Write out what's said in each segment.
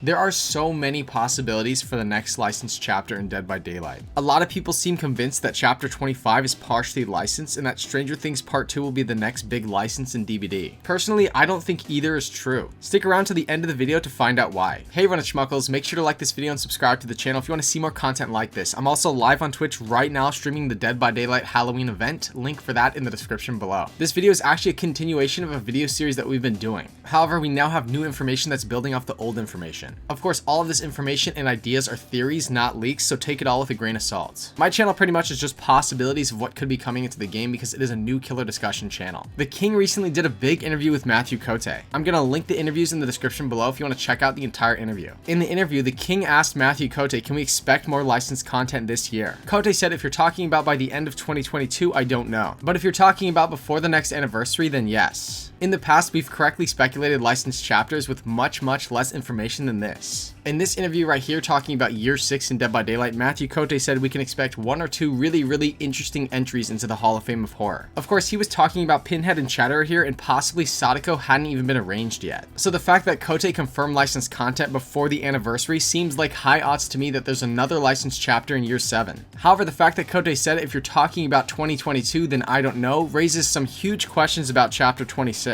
There are so many possibilities for the next licensed chapter in Dead by Daylight. A lot of people seem convinced that Chapter 25 is partially licensed and that Stranger Things Part 2 will be the next big license in DVD. Personally, I don't think either is true. Stick around to the end of the video to find out why. Hey Run It Schmuckles, make sure to like this video and subscribe to the channel if you want to see more content like this. I'm also live on Twitch right now streaming the Dead by Daylight Halloween event, link for that in the description below. This video is actually a continuation of a video series that we've been doing. However, we now have new information that's building off the old information. Of course, all of this information and ideas are theories, not leaks, so take it all with a grain of salt. My channel pretty much is just possibilities of what could be coming into the game because it is a new killer discussion channel. The King recently did a big interview with Matthew Cote. I'm gonna link the interviews in the description below if you want to check out the entire interview. In the interview, the King asked Matthew Cote, can we expect more licensed content this year? Cote said, if you're talking about by the end of 2022, I don't know. But if you're talking about before the next anniversary, then yes. In the past, we've correctly speculated licensed chapters with much less information than this. In this interview right here, talking about year 6 in Dead by Daylight, Matthew Cote said we can expect 1 or 2 really interesting entries into the Hall of Fame of Horror. Of course, he was talking about Pinhead and Chatterer here, and possibly Sadako hadn't even been arranged yet. So the fact that Cote confirmed licensed content before the anniversary seems like high odds to me that there's another licensed chapter in year 7. However, the fact that Cote said if you're talking about 2022, then I don't know, raises some huge questions about Chapter 26.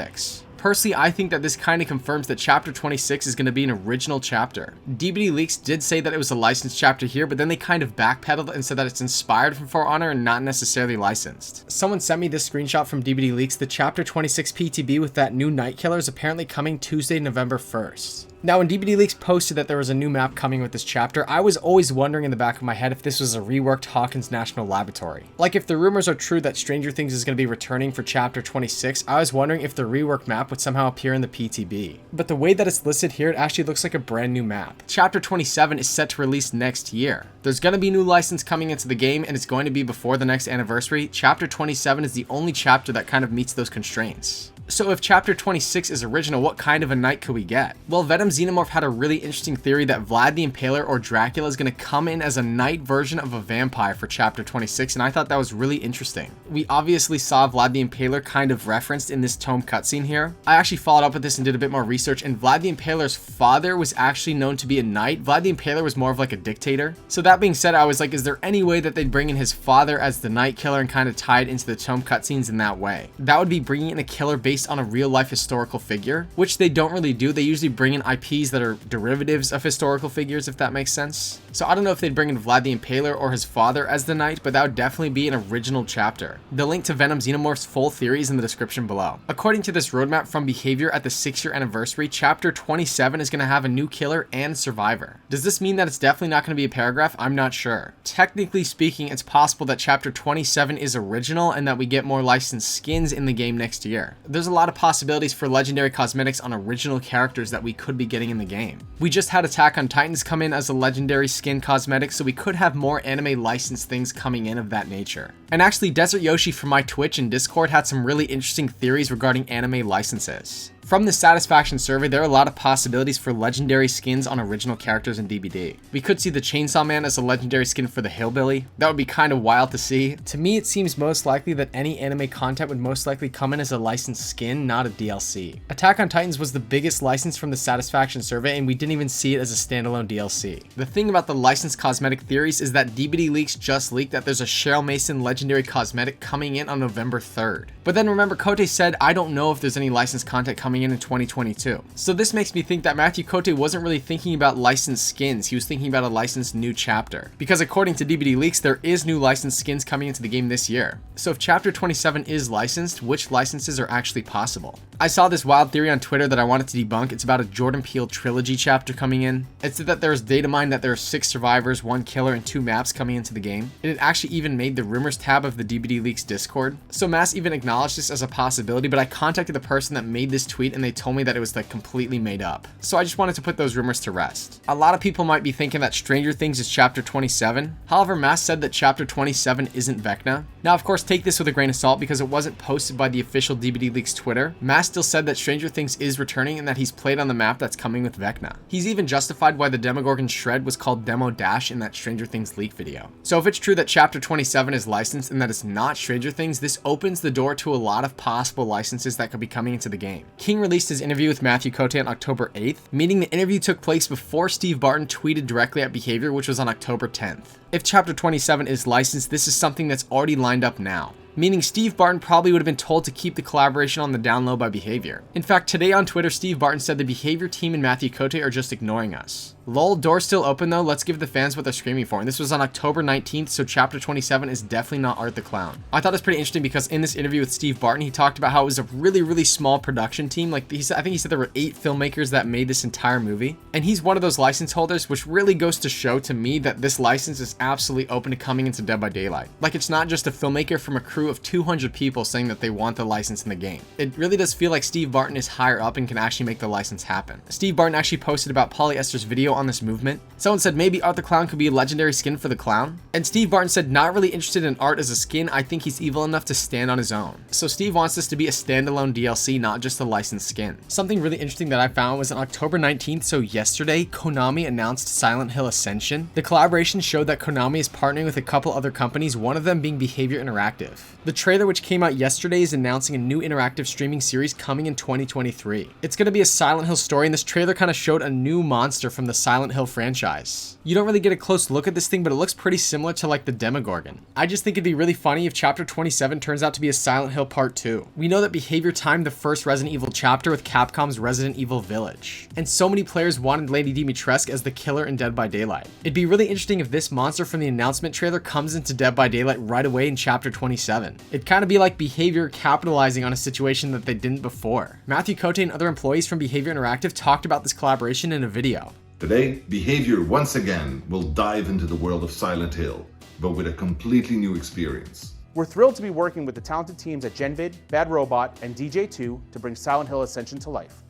Personally, I think that this kind of confirms that Chapter 26 is going to be an original chapter. DVD Leaks did say that it was a licensed chapter here, but then they kind of backpedaled and said that it's inspired from For Honor and not necessarily licensed. Someone sent me this screenshot from DVD Leaks. The Chapter 26 PTB with that new night killer is apparently coming Tuesday, November 1st. Now, when DVD Leaks posted that there was a new map coming with this chapter, I was always wondering in the back of my head if this was a reworked Hawkins National Laboratory. Like, if the rumors are true that Stranger Things is going to be returning for Chapter 26, I was wondering if the reworked map would somehow appear in the PTB. But the way that it's listed here, it actually looks like a brand new map. Chapter 27 is set to release next year. There's going to be new license coming into the game, and it's going to be before the next anniversary. Chapter 27 is the only chapter that kind of meets those constraints. So if Chapter 26 is original, what kind of a night could we get? Well, Venom Xenomorph had a really interesting theory that Vlad the Impaler or Dracula is going to come in as a night version of a vampire for Chapter 26, and I thought that was really interesting. We obviously saw Vlad the Impaler kind of referenced in this tome cutscene here. I actually followed up with this and did a bit more research, and Vlad the Impaler's father was actually known to be a knight. Vlad the Impaler was more of like a dictator. So that being said, I was like, is there any way that they'd bring in his father as the night killer and kind of tie it into the tome cutscenes in that way? That would be bringing in a killer based on a real life historical figure, which they don't really do. They usually bring in IPs that are derivatives of historical figures, if that makes sense. So I don't know if they'd bring in Vlad the Impaler or his father as the knight, but that would definitely be an original chapter. The link to Venom Xenomorph's full theory is in the description below. According to this roadmap from Behavior at the 6-year anniversary, Chapter 27 is going to have a new killer and survivor. Does this mean that it's definitely not going to be a paragraph? I'm not sure. Technically speaking, it's possible that Chapter 27 is original and that we get more licensed skins in the game next year. There's a lot of possibilities for legendary cosmetics on original characters that we could be getting in the game. We just had Attack on Titans come in as a legendary skin cosmetic, so we could have more anime licensed things coming in of that nature. And actually, Desert Yoshi from my Twitch and Discord had some really interesting theories regarding anime licenses. From the Satisfaction survey, there are a lot of possibilities for legendary skins on original characters in DBD. We could see the Chainsaw Man as a legendary skin for the Hillbilly. That would be kind of wild to see. To me, it seems most likely that any anime content would most likely come in as a licensed skin, not a DLC. Attack on Titans was the biggest license from the Satisfaction survey, and we didn't even see it as a standalone DLC. The thing about the licensed cosmetic theories is that DBD Leaks just leaked that there's a Cheryl Mason legendary cosmetic coming in on November 3rd. But then remember, Cote said, I don't know if there's any licensed content coming in 2022. So this makes me think that Matthew Cote wasn't really thinking about licensed skins, he was thinking about a licensed new chapter. Because according to DVD Leaks, there is new licensed skins coming into the game this year. So if Chapter 27 is licensed, which licenses are actually possible? I saw this wild theory on Twitter that I wanted to debunk. It's about a Jordan Peele trilogy chapter coming in. It said that there's data mined that there are 6 survivors, 1 killer, and 2 maps coming into the game. And it actually even made the rumors tab of the DVD Leaks Discord. So Mass even acknowledged this as a possibility, but I contacted the person that made this tweet and they told me that it was like completely made up. So I just wanted to put those rumors to rest. A lot of people might be thinking that Stranger Things is Chapter 27. However, Mass said that Chapter 27 isn't Vecna. Now, of course, take this with a grain of salt because it wasn't posted by the official DVD Leaks Twitter. Mass still said that Stranger Things is returning and that he's played on the map that's coming with Vecna. He's even justified why the Demogorgon Shred was called Demo Dash in that Stranger Things leak video. So if it's true that Chapter 27 is licensed and that it's not Stranger Things, this opens the door to a lot of possible licenses that could be coming into the game. King King released his interview with Matthew Cote on October 8th, meaning the interview took place before Steve Barton tweeted directly at Behavior, which was on October 10th. If Chapter 27 is licensed, this is something that's already lined up now, meaning Steve Barton probably would have been told to keep the collaboration on the down low by Behavior. In fact, today on Twitter, Steve Barton said the Behavior team and Matthew Cote are just ignoring us. Lol, door's still open though, let's give the fans what they're screaming for. And this was on October 19th, so Chapter 27 is definitely not Art the Clown. I thought it was pretty interesting because in this interview with Steve Barton, he talked about how it was a really small production team. Like I think he said there were 8 filmmakers that made this entire movie. And he's one of those license holders, which really goes to show to me that this license is absolutely open to coming into Dead by Daylight. Like it's not just a filmmaker from a crew of 200 people saying that they want the license in the game. It really does feel like Steve Barton is higher up and can actually make the license happen. Steve Barton actually posted about Polyester's video on this movement. Someone said maybe Art the Clown could be a legendary skin for the clown. And Steve Barton said not really interested in Art as a skin, I think he's evil enough to stand on his own. So Steve wants this to be a standalone DLC, not just a licensed skin. Something really interesting that I found was on October 19th, so yesterday, Konami announced Silent Hill Ascension. The collaboration showed that Konami is partnering with a couple other companies, one of them being Behavior Interactive. The trailer, which came out yesterday, is announcing a new interactive streaming series coming in 2023. It's going to be a Silent Hill story, and this trailer kind of showed a new monster from the Silent Hill franchise. You don't really get a close look at this thing, but it looks pretty similar to like the Demogorgon. I just think it'd be really funny if Chapter 27 turns out to be a Silent Hill Part 2. We know that Behavior timed the first Resident Evil chapter with Capcom's Resident Evil Village, and so many players wanted Lady Dimitrescu as the killer in Dead by Daylight. It'd be really interesting if this monster from the announcement trailer comes into Dead by Daylight right away in Chapter 27. It'd kind of be like Behavior capitalizing on a situation that they didn't before. Matthew Cote and other employees from Behavior Interactive talked about this collaboration in a video. Today, Behavior once again will dive into the world of Silent Hill, but with a completely new experience. We're thrilled to be working with the talented teams at GenVid, Bad Robot, and DJ2 to bring Silent Hill Ascension to life.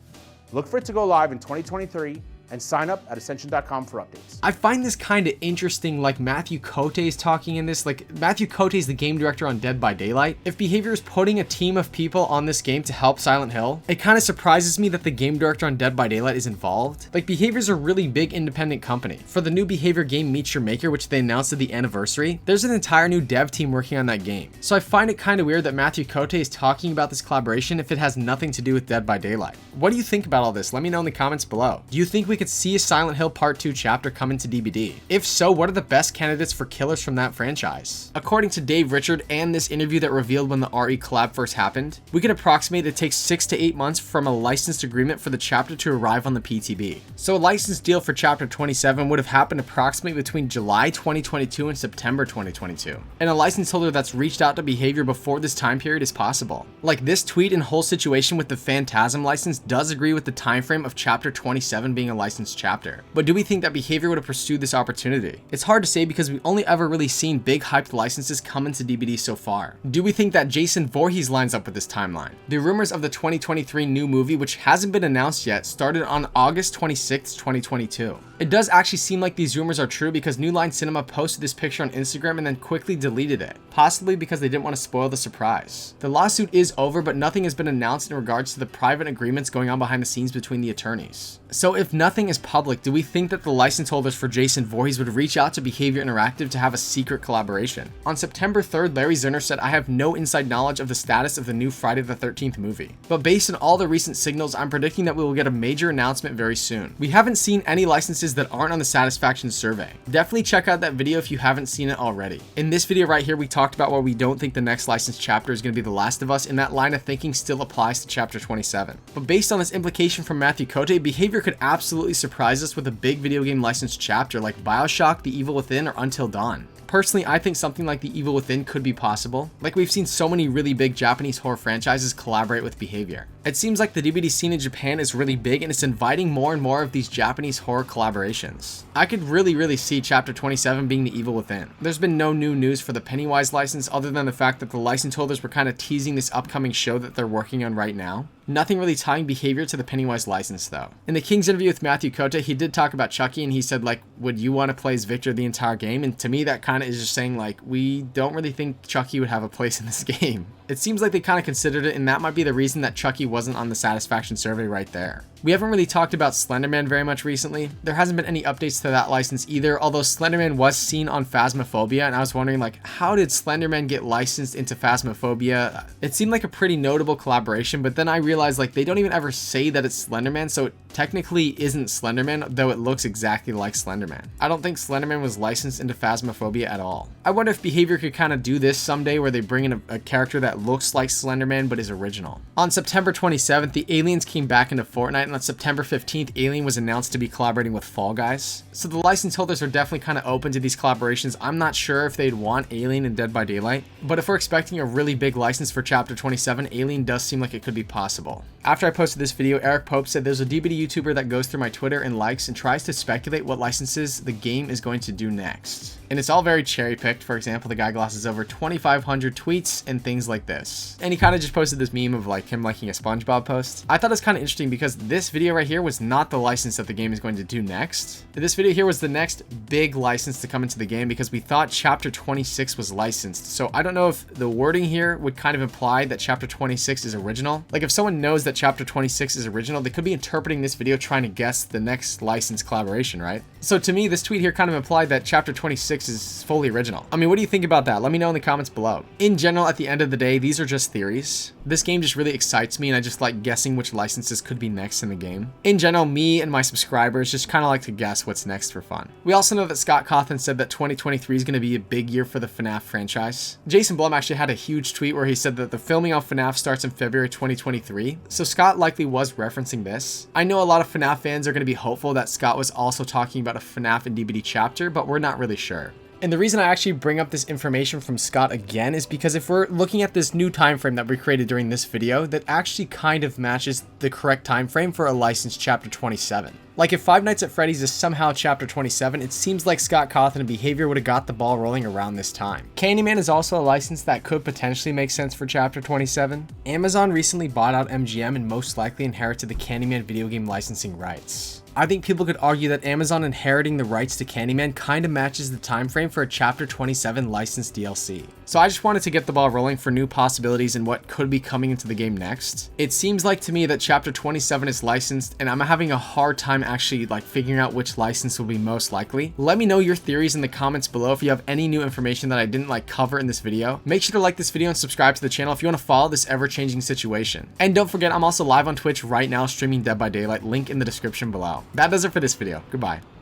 Look for it to go live in 2023 and sign up at Ascension.com for updates. I find this kind of interesting, like Matthew Cote is talking in this, like Matthew Cote is the game director on Dead by Daylight. If Behavior is putting a team of people on this game to help Silent Hill, it kind of surprises me that the game director on Dead by Daylight is involved. Like Behavior's a really big independent company. For the new Behavior game Meet Your Maker, which they announced at the anniversary, there's an entire new dev team working on that game. So I find it kind of weird that Matthew Cote is talking about this collaboration if it has nothing to do with Dead by Daylight. What do you think about all this? Let me know in the comments below. Do you think we could see a Silent Hill Part 2 chapter come into DBD? If so, what are the best candidates for killers from that franchise? According to Dave Richard and this interview that revealed when the RE collab first happened, we can approximate it takes 6 to 8 months from a licensed agreement for the chapter to arrive on the PTB. So a licensed deal for Chapter 27 would have happened approximately between July 2022 and September 2022. And a license holder that's reached out to Behavior before this time period is possible. Like this tweet and whole situation with the Phantasm license does agree with the time frame of Chapter 27 being a licensed chapter. But do we think that Behavior would have pursued this opportunity? It's hard to say because we've only ever really seen big hyped licenses come into DBD so far. Do we think that Jason Voorhees lines up with this timeline? The rumors of the 2023 new movie, which hasn't been announced yet, started on August 26, 2022. It does actually seem like these rumors are true because New Line Cinema posted this picture on Instagram and then quickly deleted it, possibly because they didn't want to spoil the surprise. The lawsuit is over, but nothing has been announced in regards to the private agreements going on behind the scenes between the attorneys. So if nothing is public, do we think that the license holders for Jason Voorhees would reach out to Behavior Interactive to have a secret collaboration? On September 3rd, Larry Zerner said, "I have no inside knowledge of the status of the new Friday the 13th movie, but based on all the recent signals, I'm predicting that we will get a major announcement very soon. We haven't seen any licenses that aren't on the satisfaction survey. Definitely check out that video if you haven't seen it already." In this video right here, we talked about why we don't think the next licensed chapter is going to be The Last of Us, and that line of thinking still applies to Chapter 27. But based on this implication from Matthew Cote, Behavior could absolutely surprise us with a big video game licensed chapter like BioShock, The Evil Within, or Until Dawn. Personally, I think something like The Evil Within could be possible. Like we've seen so many really big Japanese horror franchises collaborate with Behavior. It seems like the DBD scene in Japan is really big and it's inviting more and more of these Japanese horror collaborations. I could really see Chapter 27 being The Evil Within. There's been no new news for the Pennywise license other than the fact that the license holders were kind of teasing this upcoming show that they're working on right now. Nothing really tying Behavior to the Pennywise license though. In the King's interview with Matthew Cote, he did talk about Chucky and he said like, would you want to play as Victor the entire game? And to me that kind of is just saying like, we don't really think Chucky would have a place in this game. It seems like they kind of considered it, and that might be the reason that Chucky wasn't on the satisfaction survey right there. We haven't really talked about Slenderman very much recently. There hasn't been any updates to that license either, although Slenderman was seen on Phasmophobia, and I was wondering, like, how did Slenderman get licensed into Phasmophobia? It seemed like a pretty notable collaboration, but then I realized, like, they don't even ever say that it's Slenderman, so it technically isn't Slenderman, though it looks exactly like Slenderman. I don't think Slenderman was licensed into Phasmophobia at all. I wonder if Behavior could kind of do this someday, where they bring in a character that looks like Slenderman but is original. On September 27th, the Aliens came back into Fortnite, and on September 15th, Alien was announced to be collaborating with Fall Guys. So the license holders are definitely kind of open to these collaborations. I'm not sure if they'd want Alien and Dead by Daylight, but if we're expecting a really big license for Chapter 27, Alien does seem like it could be possible. After I posted this video, Eric Pope said there's a DBD YouTuber that goes through my Twitter and likes and tries to speculate what licenses the game is going to do next. And it's all very cherry-picked. For example, the guy glosses over 2,500 tweets and things like this. And he kind of just posted this meme of like him liking a SpongeBob post. I thought it was kind of interesting because this video right here was not the license that the game is going to do next. This video here was the next big license to come into the game because we thought Chapter 26 was licensed. So I don't know if the wording here would kind of imply that Chapter 26 is original. Like if someone knows that Chapter 26 is original, they could be interpreting this video trying to guess the next license collaboration, right? So to me, this tweet here kind of implied that Chapter 26 is fully original. I mean, what do you think about that? Let me know in the comments below. In general, at the end of the day, these are just theories. This game just really excites me, and I just like guessing which licenses could be next in the game. In general, me and my subscribers just kind of like to guess what's next for fun. We also know that Scott Cawthon said that 2023 is going to be a big year for the FNAF franchise. Jason Blum actually had a huge tweet where he said that the filming of FNAF starts in February 2023. So Scott likely was referencing this. I know a lot of FNAF fans are going to be hopeful that Scott was also talking about a FNAF and DBD chapter, but we're not really sure. And the reason I actually bring up this information from Scott again is because if we're looking at this new time frame that we created during this video, that actually kind of matches the correct time frame for a licensed Chapter 27. Like if Five Nights at Freddy's is somehow Chapter 27, it seems like Scott Cawthon and Behavior would have got the ball rolling around this time. Candyman is also a license that could potentially make sense for Chapter 27. Amazon recently bought out MGM and most likely inherited the Candyman video game licensing rights. I think people could argue that Amazon inheriting the rights to Candyman kind of matches the time frame for a Chapter 27 licensed DLC. So I just wanted to get the ball rolling for new possibilities and what could be coming into the game next. It seems like to me that Chapter 27 is licensed, and I'm having a hard time actually like figuring out which license will be most likely. Let me know your theories in the comments below if you have any new information that I didn't like cover in this video. Make sure to like this video and subscribe to the channel if you want to follow this ever-changing situation. And don't forget, I'm also live on Twitch right now streaming Dead by Daylight, link in the description below. That does it for this video. Goodbye.